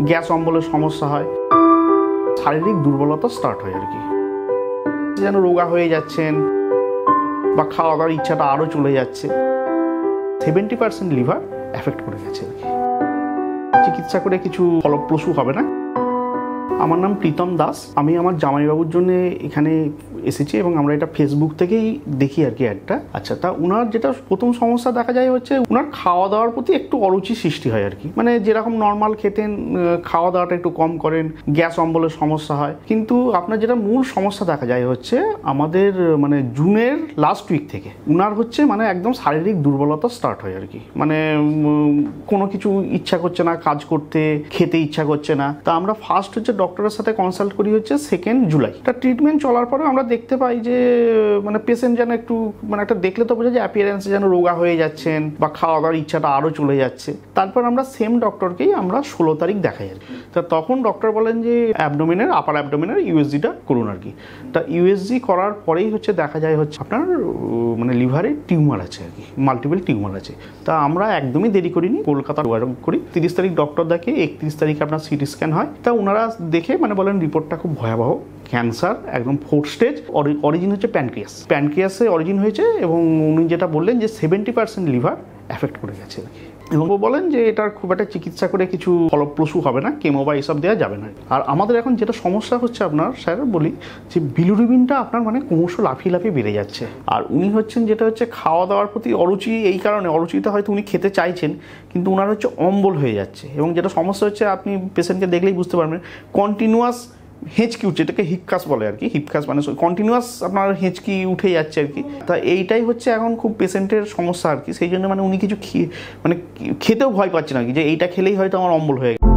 Gas অম্বলের সমস্যা হয়, শারীরিক দুর্বলতা স্টার্ট হয় আর কি, যেন রোগা হয়ে যাচ্ছেন বা খাওয়া দাওয়ার ইচ্ছাটা আরও চলে যাচ্ছে। 70% লিভার এফেক্ট করে গেছে আর কি। চিকিৎসা করে কিছু ফলপ্রসূ হবে না। আমার নাম প্রীতম দাস। আমি আমার জামাইবাবুর জন্য এখানে এসেছি এবং আমরা এটা ফেসবুক থেকেই দেখি আর কি একটা। আচ্ছা, তা উনার যেটা প্রথম সমস্যা দেখা যায় হচ্ছে উনার খাওয়া দাওয়ার প্রতি একটু অরুচি সৃষ্টি হয় আর কি। মানে যেরকম নর্মাল খেতেন, খাওয়া দাওয়াটা একটু কম করেন, গ্যাস অম্বলের সমস্যা হয়। কিন্তু আপনার যেটা মূল সমস্যা দেখা যায় হচ্ছে আমাদের মানে জুনের লাস্ট উইক থেকে উনার হচ্ছে মানে একদম শারীরিক দুর্বলতা স্টার্ট হয় আর কি। মানে কোনো কিছু ইচ্ছা করছে না কাজ করতে, খেতে ইচ্ছা করছে না। তা আমরা ফার্স্ট হচ্ছে ডক্টরের সাথে কনসাল্ট করি হচ্ছে 2 জুলাই। তা ট্রিটমেন্ট চলার পরে আমরা দেখতে পাই যে মানে পেশেন্ট যেন একটু মানে একটা দেখলে তো বোঝা যায় অ্যাপিয়ারেন্সে যেন রোগা হয়ে যাচ্ছেন বা খাওয়া দাওয়ার ইচ্ছাটা আরও চলে যাচ্ছে। তারপর আমরা সেম ডক্টরকেই আমরা 16 তারিখ দেখাই আর কি। তা তখন ডক্টর বলেন যে অ্যাবডোমেনের আপার অ্যাবডোমেনের ইউএসজিটা করুন আর কি। তা ইউএসজি করার পরেই হচ্ছে দেখা যায় হচ্ছে আপনার মানে লিভারে টিউমার আছে আর কি, মাল্টিপল টিউমার আছে। তা আমরা একদমই দেরি করিনি, কলকাতা যোগাযোগ করি। 30 তারিখ ডক্টর দেখে, 31 তারিখে আপনার সিটি স্ক্যান হয়। তা ওনারা দেখে মানে বলেন রিপোর্টটা খুব ভয়াবহ, ক্যান্সার একদম 4th স্টেজ। অরিজিন হচ্ছে প্যানক্রিয়াসে অরিজিন হয়েছে এবং উনি যেটা বললেন যে 70% লিভার এফেক্ট করে গেছে আর কি। এবং বলেন যে এটার খুব একটা চিকিৎসা করে কিছু ফলপ্রসূ হবে না, কেমো বা এসব দেওয়া যাবে না। আর আমাদের এখন যেটা সমস্যা হচ্ছে আপনার স্যার বলি যে বিলিরুবিনটা আপনার মানে ক্রমশ লাফিয়ে লাফিয়ে বেড়ে যাচ্ছে। আর উনি হচ্ছেন যেটা হচ্ছে খাওয়া দাওয়ার প্রতি অরুচি, এই কারণে অরুচিটা হয়তো উনি খেতে চাইছেন কিন্তু ওনার হচ্ছে অম্বল হয়ে যাচ্ছে। এবং যেটা সমস্যা হচ্ছে আপনি পেশেন্টকে দেখলেই বুঝতে পারবেন, কন্টিনিউয়াস হেঁচকি উঠছে, এটাকে হিপকাস বলে আর কি। হিপকাস মানে কন্টিনিউয়াস আপনার হেঁচকি উঠে যাচ্ছে আর কি। তা এইটাই হচ্ছে এখন খুব পেশেন্টের সমস্যা আর কি। সেই জন্য মানে উনি কিছু মানে খেতেও ভয় পাচ্ছেন আর কি, যে এইটা খেলেই হয়তো আমার অম্বল হয়ে গেছে।